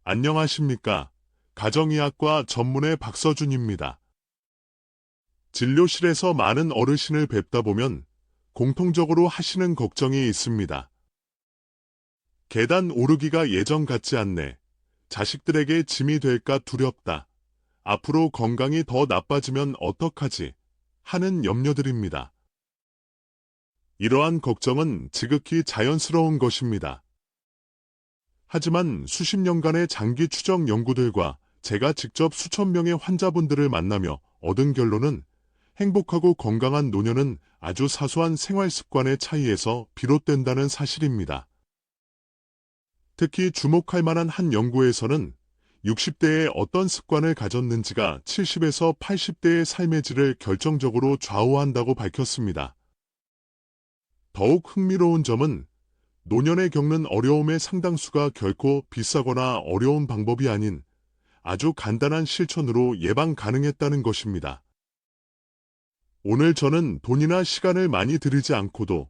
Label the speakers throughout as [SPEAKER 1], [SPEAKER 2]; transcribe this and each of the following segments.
[SPEAKER 1] 안녕하십니까. 가정의학과 전문의 박서준입니다. 진료실에서 많은 어르신을 뵙다 보면 공통적으로 하시는 걱정이 있습니다. 계단 오르기가 예전 같지 않네. 자식들에게 짐이 될까 두렵다. 앞으로 건강이 더 나빠지면 어떡하지? 하는 염려들입니다. 이러한 걱정은 지극히 자연스러운 것입니다. 하지만 수십 년간의 장기 추적 연구들과 제가 직접 수천 명의 환자분들을 만나며 얻은 결론은 행복하고 건강한 노년은 아주 사소한 생활 습관의 차이에서 비롯된다는 사실입니다. 특히 주목할 만한 한 연구에서는 60대에 어떤 습관을 가졌는지가 70에서 80대의 삶의 질을 결정적으로 좌우한다고 밝혔습니다. 더욱 흥미로운 점은 노년에 겪는 어려움의 상당수가 결코 비싸거나 어려운 방법이 아닌 아주 간단한 실천으로 예방 가능했다는 것입니다. 오늘 저는 돈이나 시간을 많이 들이지 않고도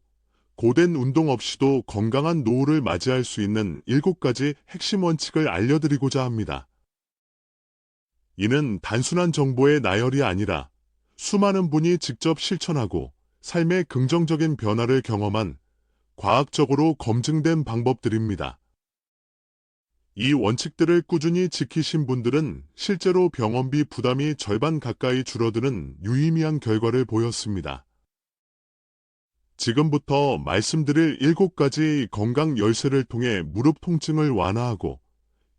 [SPEAKER 1] 고된 운동 없이도 건강한 노후를 맞이할 수 있는 7가지 핵심 원칙을 알려드리고자 합니다. 이는 단순한 정보의 나열이 아니라 수많은 분이 직접 실천하고 삶의 긍정적인 변화를 경험한 과학적으로 검증된 방법들입니다. 이 원칙들을 꾸준히 지키신 분들은 실제로 병원비 부담이 절반 가까이 줄어드는 유의미한 결과를 보였습니다. 지금부터 말씀드릴 7가지 건강 열쇠를 통해 무릎 통증을 완화하고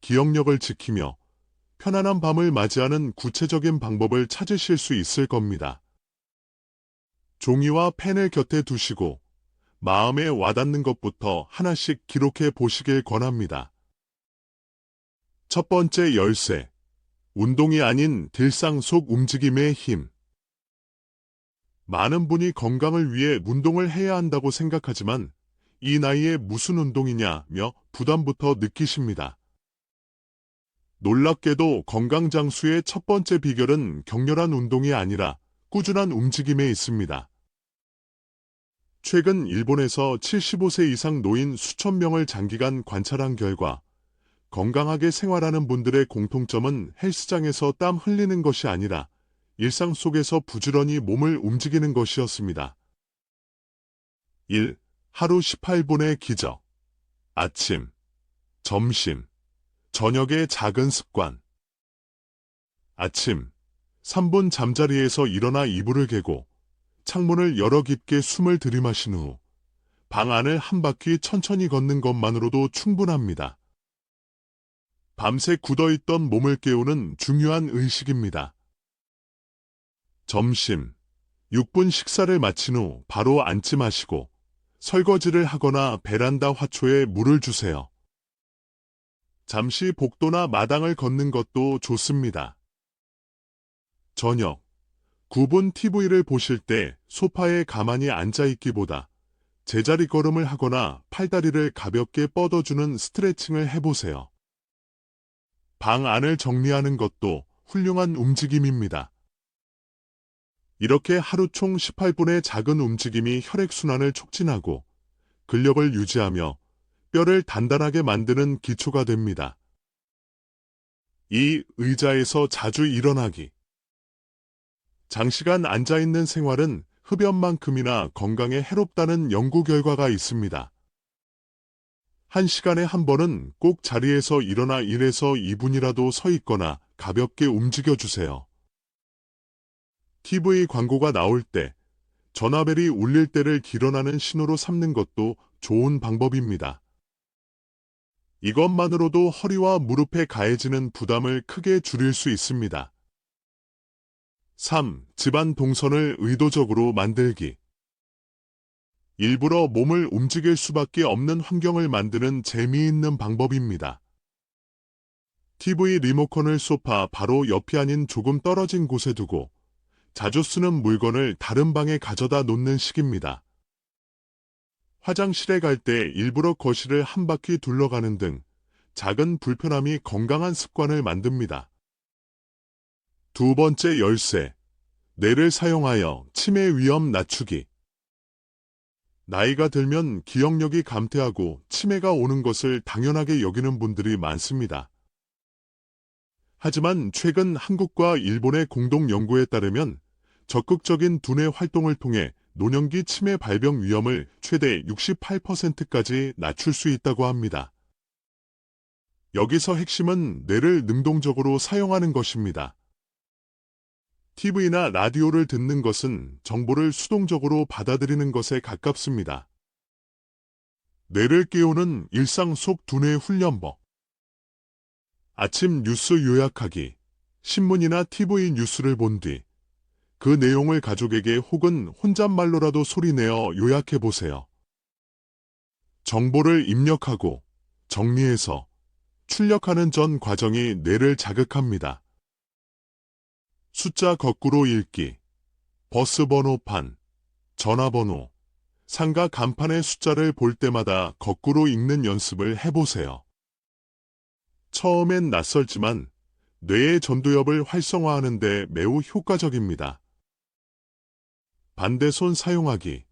[SPEAKER 1] 기억력을 지키며 편안한 밤을 맞이하는 구체적인 방법을 찾으실 수 있을 겁니다. 종이와 펜을 곁에 두시고 마음에 와닿는 것부터 하나씩 기록해 보시길 권합니다. 첫 번째 열쇠, 운동이 아닌 일상 속 움직임의 힘. 많은 분이 건강을 위해 운동을 해야 한다고 생각하지만 이 나이에 무슨 운동이냐며 부담부터 느끼십니다. 놀랍게도 건강 장수의 첫 번째 비결은 격렬한 운동이 아니라 꾸준한 움직임에 있습니다. 최근 일본에서 75세 이상 노인 수천 명을 장기간 관찰한 결과 건강하게 생활하는 분들의 공통점은 헬스장에서 땀 흘리는 것이 아니라 일상 속에서 부지런히 몸을 움직이는 것이었습니다. 1. 하루 18분의 기적. 아침, 점심, 저녁의 작은 습관. 아침, 3분 잠자리에서 일어나 이불을 개고 창문을 열어 깊게 숨을 들이마신 후 방 안을 한 바퀴 천천히 걷는 것만으로도 충분합니다. 밤새 굳어있던 몸을 깨우는 중요한 의식입니다. 점심, 6분 식사를 마친 후 바로 앉지 마시고 설거지를 하거나 베란다 화초에 물을 주세요. 잠시 복도나 마당을 걷는 것도 좋습니다. 저녁, 9분 TV를 보실 때 소파에 가만히 앉아있기보다 제자리 걸음을 하거나 팔다리를 가볍게 뻗어주는 스트레칭을 해보세요. 방 안을 정리하는 것도 훌륭한 움직임입니다. 이렇게 하루 총 18분의 작은 움직임이 혈액순환을 촉진하고 근력을 유지하며 뼈를 단단하게 만드는 기초가 됩니다. 이 의자에서 자주 일어나기. 장시간 앉아있는 생활은 흡연만큼이나 건강에 해롭다는 연구 결과가 있습니다. 1시간에 한 번은 꼭 자리에서 일어나 1에서 2분이라도 서 있거나 가볍게 움직여주세요. TV 광고가 나올 때, 전화벨이 울릴 때를 일어나는 신호로 삼는 것도 좋은 방법입니다. 이것만으로도 허리와 무릎에 가해지는 부담을 크게 줄일 수 있습니다. 3. 집안 동선을 의도적으로 만들기. 일부러 몸을 움직일 수밖에 없는 환경을 만드는 재미있는 방법입니다. TV 리모컨을 소파 바로 옆이 아닌 조금 떨어진 곳에 두고 자주 쓰는 물건을 다른 방에 가져다 놓는 식입니다. 화장실에 갈 때 일부러 거실을 한 바퀴 둘러가는 등 작은 불편함이 건강한 습관을 만듭니다. 두 번째 열쇠, 뇌를 사용하여 치매 위험 낮추기. 나이가 들면 기억력이 감퇴하고 치매가 오는 것을 당연하게 여기는 분들이 많습니다. 하지만 최근 한국과 일본의 공동 연구에 따르면 적극적인 두뇌 활동을 통해 노년기 치매 발병 위험을 최대 68%까지 낮출 수 있다고 합니다. 여기서 핵심은 뇌를 능동적으로 사용하는 것입니다. TV나 라디오를 듣는 것은 정보를 수동적으로 받아들이는 것에 가깝습니다. 뇌를 깨우는 일상 속 두뇌 훈련법. 아침 뉴스 요약하기. 신문이나 TV 뉴스를 본 뒤 그 내용을 가족에게 혹은 혼잣말로라도 소리내어 요약해 보세요. 정보를 입력하고 정리해서 출력하는 전 과정이 뇌를 자극합니다. 숫자 거꾸로 읽기, 버스 번호판, 전화번호, 상가 간판의 숫자를 볼 때마다 거꾸로 읽는 연습을 해보세요. 처음엔 낯설지만 뇌의 전두엽을 활성화하는 데 매우 효과적입니다. 반대손 사용하기.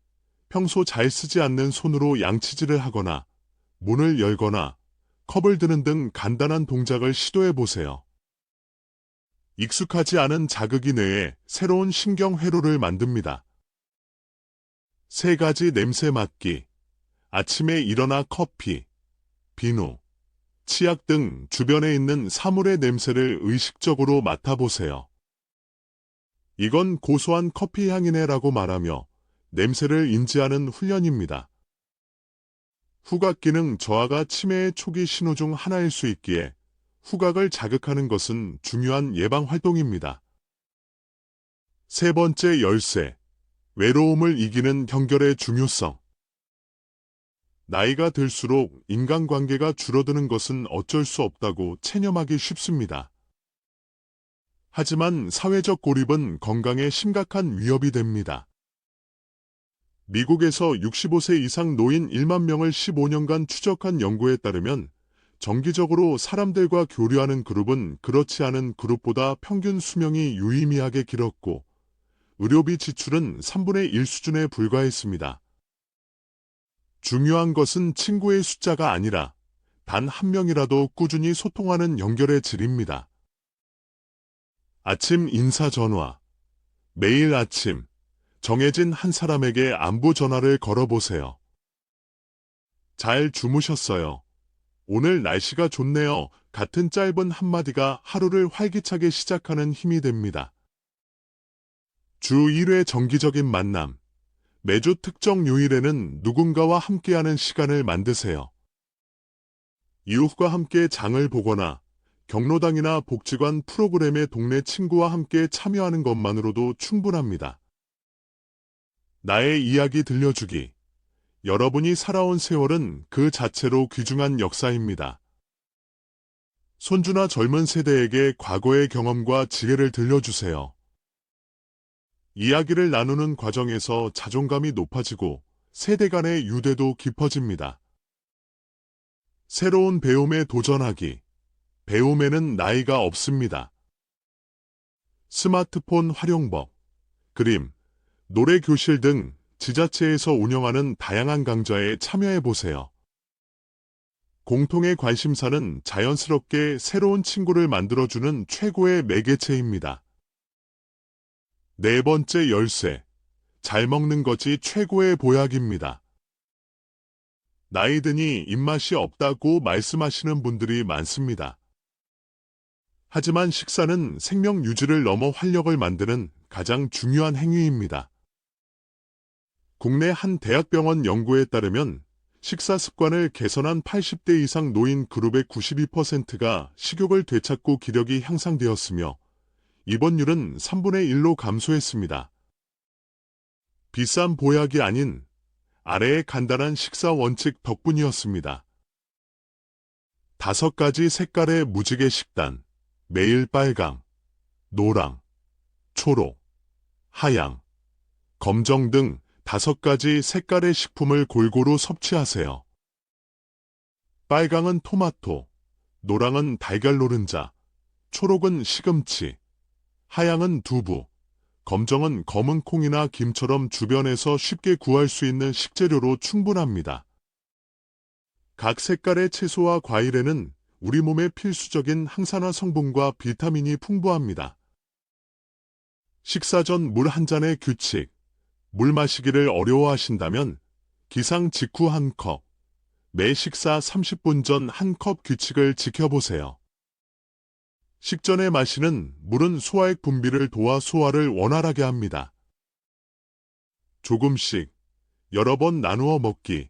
[SPEAKER 1] 평소 잘 쓰지 않는 손으로 양치질을 하거나 문을 열거나 컵을 드는 등 간단한 동작을 시도해 보세요. 익숙하지 않은 자극이 뇌에 새로운 신경 회로를 만듭니다. 3가지 냄새 맡기. 아침에 일어나 커피, 비누, 치약 등 주변에 있는 사물의 냄새를 의식적으로 맡아보세요. 이건 고소한 커피 향이네라고 말하며 냄새를 인지하는 훈련입니다. 후각 기능 저하가 치매의 초기 신호 중 하나일 수 있기에 후각을 자극하는 것은 중요한 예방 활동입니다. 3번째 열쇠. 외로움을 이기는 경결의 중요성. 나이가 들수록 인간관계가 줄어드는 것은 어쩔 수 없다고 체념하기 쉽습니다. 하지만 사회적 고립은 건강에 심각한 위협이 됩니다. 미국에서 65세 이상 노인 1만 명을 15년간 추적한 연구에 따르면 정기적으로 사람들과 교류하는 그룹은 그렇지 않은 그룹보다 평균 수명이 유의미하게 길었고 의료비 지출은 3분의 1 수준에 불과했습니다. 중요한 것은 친구의 숫자가 아니라 단 한 명이라도 꾸준히 소통하는 연결의 질입니다. 아침 인사 전화. 매일 아침 정해진 한 사람에게 안부 전화를 걸어보세요. 잘 주무셨어요. 오늘 날씨가 좋네요. 같은 짧은 한마디가 하루를 활기차게 시작하는 힘이 됩니다. 주 1회 정기적인 만남. 매주 특정 요일에는 누군가와 함께하는 시간을 만드세요. 이웃과 함께 장을 보거나 경로당이나 복지관 프로그램에 동네 친구와 함께 참여하는 것만으로도 충분합니다. 나의 이야기 들려주기. 여러분이 살아온 세월은 그 자체로 귀중한 역사입니다. 손주나 젊은 세대에게 과거의 경험과 지혜를 들려주세요. 이야기를 나누는 과정에서 자존감이 높아지고 세대 간의 유대도 깊어집니다. 새로운 배움에 도전하기. 배움에는 나이가 없습니다. 스마트폰 활용법, 그림, 노래 교실 등 지자체에서 운영하는 다양한 강좌에 참여해보세요. 공통의 관심사는 자연스럽게 새로운 친구를 만들어주는 최고의 매개체입니다. 4번째 열쇠. 잘 먹는 것이 최고의 보약입니다. 나이 드니 입맛이 없다고 말씀하시는 분들이 많습니다. 하지만 식사는 생명 유지를 넘어 활력을 만드는 가장 중요한 행위입니다. 국내 한 대학병원 연구에 따르면 식사 습관을 개선한 80대 이상 노인 그룹의 92%가 식욕을 되찾고 기력이 향상되었으며 입원율은 3분의 1로 감소했습니다. 비싼 보약이 아닌 아래의 간단한 식사 원칙 덕분이었습니다. 5가지 색깔의 무지개 식단. 매일 빨강, 노랑, 초록, 하양, 검정 등 5가지 색깔의 식품을 골고루 섭취하세요. 빨강은 토마토, 노랑은 달걀 노른자, 초록은 시금치, 하양은 두부, 검정은 검은 콩이나 김처럼 주변에서 쉽게 구할 수 있는 식재료로 충분합니다. 각 색깔의 채소와 과일에는 우리 몸에 필수적인 항산화 성분과 비타민이 풍부합니다. 식사 전 물 한 잔의 규칙. 물 마시기를 어려워하신다면 기상 직후 한 컵, 매 식사 30분 전 한 컵 규칙을 지켜보세요. 식전에 마시는 물은 소화액 분비를 도와 소화를 원활하게 합니다. 조금씩 여러 번 나누어 먹기.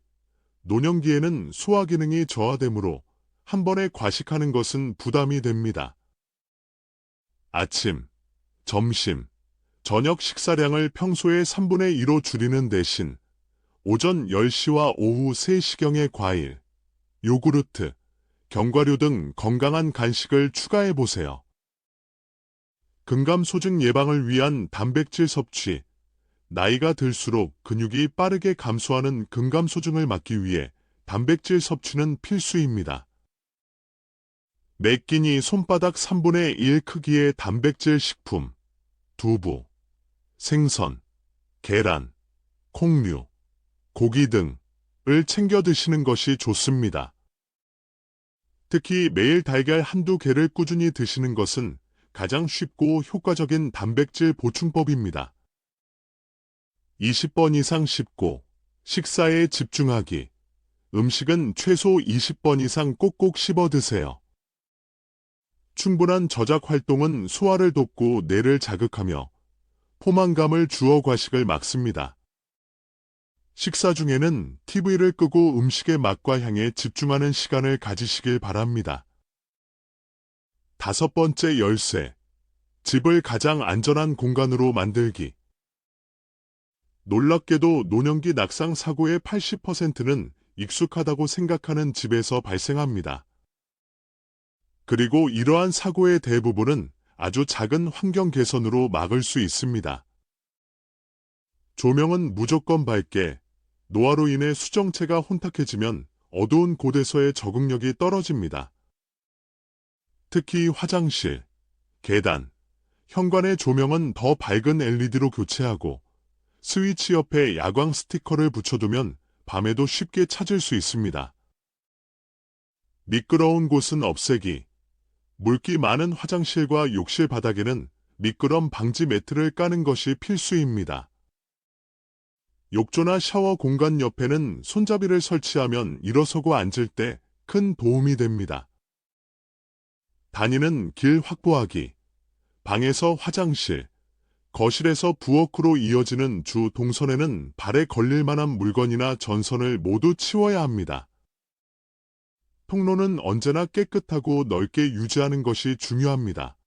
[SPEAKER 1] 노년기에는 소화 기능이 저하되므로 한 번에 과식하는 것은 부담이 됩니다. 아침, 점심, 저녁 식사량을 평소의 3분의 2로 줄이는 대신 오전 10시와 오후 3시경에 과일, 요구르트, 견과류 등 건강한 간식을 추가해 보세요. 근감소증 예방을 위한 단백질 섭취. 나이가 들수록 근육이 빠르게 감소하는 근감소증을 막기 위해 단백질 섭취는 필수입니다. 매 끼니 손바닥 3분의 1 크기의 단백질 식품, 두부, 생선, 계란, 콩류, 고기 등을 챙겨 드시는 것이 좋습니다. 특히 매일 달걀 한두 개를 꾸준히 드시는 것은 가장 쉽고 효과적인 단백질 보충법입니다. 20번 이상 씹고 식사에 집중하기. 음식은 최소 20번 이상 꼭꼭 씹어 드세요. 충분한 저작 활동은 소화를 돕고 뇌를 자극하며 포만감을 주어 과식을 막습니다. 식사 중에는 TV를 끄고 음식의 맛과 향에 집중하는 시간을 가지시길 바랍니다. 5번째 열쇠. 집을 가장 안전한 공간으로 만들기. 놀랍게도 노년기 낙상 사고의 80%는 익숙하다고 생각하는 집에서 발생합니다. 그리고 이러한 사고의 대부분은 아주 작은 환경 개선으로 막을 수 있습니다. 조명은 무조건 밝게. 노화로 인해 수정체가 혼탁해지면 어두운 곳에서의 적응력이 떨어집니다. 특히 화장실, 계단, 현관의 조명은 더 밝은 LED로 교체하고 스위치 옆에 야광 스티커를 붙여두면 밤에도 쉽게 찾을 수 있습니다. 미끄러운 곳은 없애기. 물기 많은 화장실과 욕실 바닥에는 미끄럼 방지 매트를 까는 것이 필수입니다. 욕조나 샤워 공간 옆에는 손잡이를 설치하면 일어서고 앉을 때 큰 도움이 됩니다. 다니는 길 확보하기. 방에서 화장실, 거실에서 부엌으로 이어지는 주 동선에는 발에 걸릴 만한 물건이나 전선을 모두 치워야 합니다. 통로는 언제나 깨끗하고 넓게 유지하는 것이 중요합니다.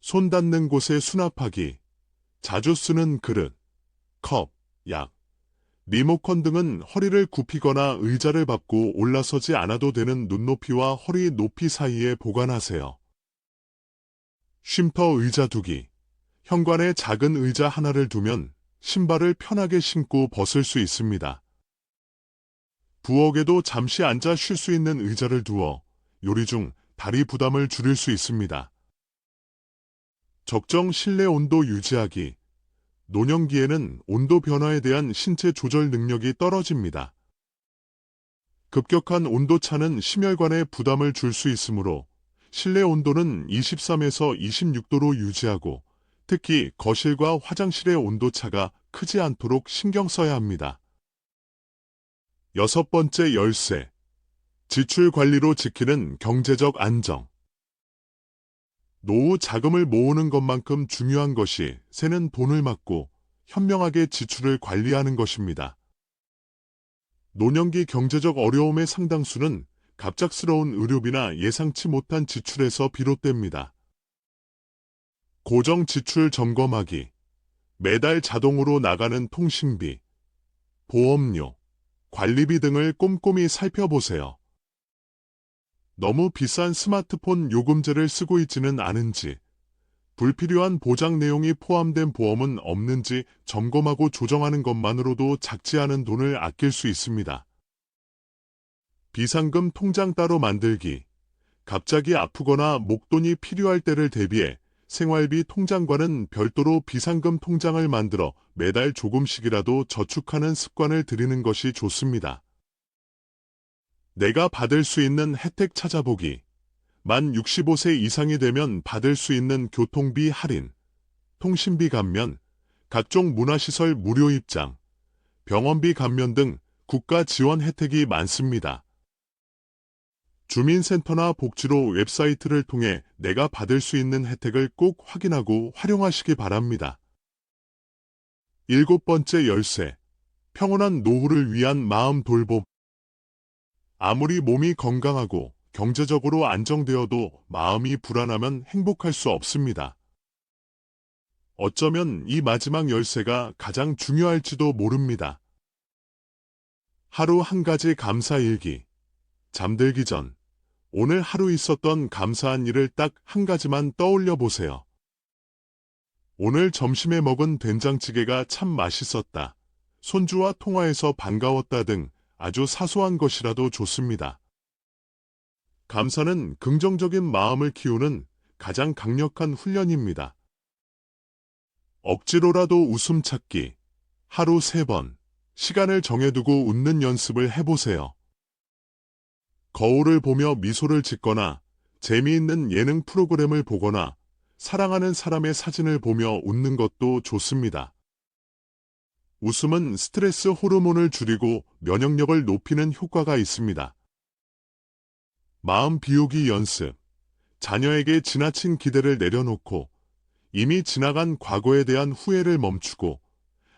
[SPEAKER 1] 손 닿는 곳에 수납하기. 자주 쓰는 그릇, 컵, 약, 리모컨 등은 허리를 굽히거나 의자를 밟고 올라서지 않아도 되는 눈높이와 허리 높이 사이에 보관하세요. 쉼터 의자 두기. 현관에 작은 의자 하나를 두면 신발을 편하게 신고 벗을 수 있습니다. 부엌에도 잠시 앉아 쉴 수 있는 의자를 두어 요리 중 다리 부담을 줄일 수 있습니다. 적정 실내 온도 유지하기. 노년기에는 온도 변화에 대한 신체 조절 능력이 떨어집니다. 급격한 온도차는 심혈관에 부담을 줄 수 있으므로 실내 온도는 23에서 26도로 유지하고 특히 거실과 화장실의 온도차가 크지 않도록 신경 써야 합니다. 6번째 열쇠. 지출 관리로 지키는 경제적 안정. 노후 자금을 모으는 것만큼 중요한 것이 새는 돈을 막고 현명하게 지출을 관리하는 것입니다. 노년기 경제적 어려움의 상당수는 갑작스러운 의료비나 예상치 못한 지출에서 비롯됩니다. 고정 지출 점검하기. 매달 자동으로 나가는 통신비, 보험료, 관리비 등을 꼼꼼히 살펴보세요. 너무 비싼 스마트폰 요금제를 쓰고 있지는 않은지, 불필요한 보장 내용이 포함된 보험은 없는지 점검하고 조정하는 것만으로도 작지 않은 돈을 아낄 수 있습니다. 비상금 통장 따로 만들기. 갑자기 아프거나 목돈이 필요할 때를 대비해 생활비 통장과는 별도로 비상금 통장을 만들어 매달 조금씩이라도 저축하는 습관을 들이는 것이 좋습니다. 내가 받을 수 있는 혜택 찾아보기. 만 65세 이상이 되면 받을 수 있는 교통비 할인, 통신비 감면, 각종 문화시설 무료 입장, 병원비 감면 등 국가 지원 혜택이 많습니다. 주민센터나 복지로 웹사이트를 통해 내가 받을 수 있는 혜택을 꼭 확인하고 활용하시기 바랍니다. 7번째 열쇠, 평온한 노후를 위한 마음 돌봄. 아무리 몸이 건강하고 경제적으로 안정되어도 마음이 불안하면 행복할 수 없습니다. 어쩌면 이 마지막 열쇠가 가장 중요할지도 모릅니다. 하루 한 가지 감사 일기. 잠들기 전, 오늘 하루 있었던 감사한 일을 딱 한 가지만 떠올려 보세요. 오늘 점심에 먹은 된장찌개가 참 맛있었다. 손주와 통화해서 반가웠다 등 아주 사소한 것이라도 좋습니다. 감사는 긍정적인 마음을 키우는 가장 강력한 훈련입니다. 억지로라도 웃음 찾기. 하루 3번. 시간을 정해두고 웃는 연습을 해보세요. 거울을 보며 미소를 짓거나 재미있는 예능 프로그램을 보거나 사랑하는 사람의 사진을 보며 웃는 것도 좋습니다. 웃음은 스트레스 호르몬을 줄이고 면역력을 높이는 효과가 있습니다. 마음 비우기 연습. 자녀에게 지나친 기대를 내려놓고 이미 지나간 과거에 대한 후회를 멈추고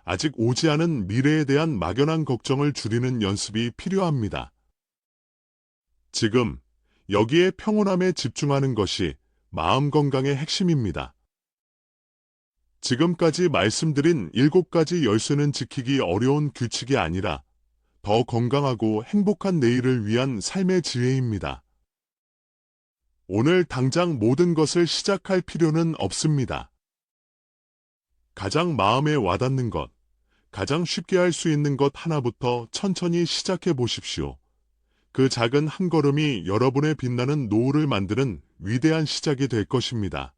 [SPEAKER 1] 아직 오지 않은 미래에 대한 막연한 걱정을 줄이는 연습이 필요합니다. 지금 여기에 평온함에 집중하는 것이 마음 건강의 핵심입니다. 지금까지 말씀드린 7가지 열쇠는 지키기 어려운 규칙이 아니라 더 건강하고 행복한 내일을 위한 삶의 지혜입니다. 오늘 당장 모든 것을 시작할 필요는 없습니다. 가장 마음에 와닿는 것, 가장 쉽게 할 수 있는 것 하나부터 천천히 시작해 보십시오. 그 작은 한 걸음이 여러분의 빛나는 노후를 만드는 위대한 시작이 될 것입니다.